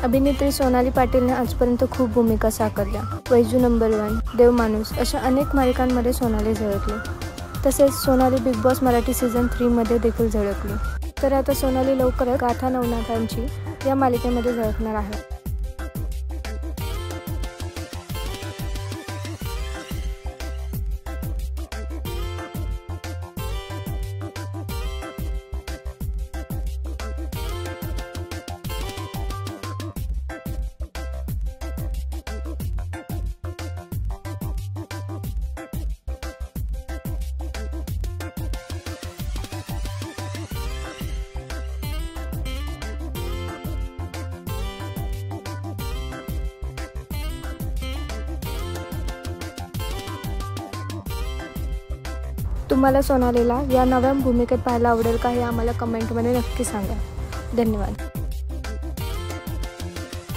अभिनेत्री सोनाली पाटीलने आजपर्यंत खूप भूमिका साकारल्या. वैजू नंबर 1, देवमाणूस अशा अनेक मालिकांमध्ये सोनाली झळकली. तसेच Sonali big boss Marathi season 3 मध्ये देखील झळकली. तर आता सोनाली लवकरच गाथा नवनाथांची या मालिकेमध्ये झळकणार आहे. तुम्हाला सोनालीला या नव्या भूमिकेत पाहायला आवडेल का हे आम्हाला कमेंटमध्ये नक्की सांगा. धन्यवाद.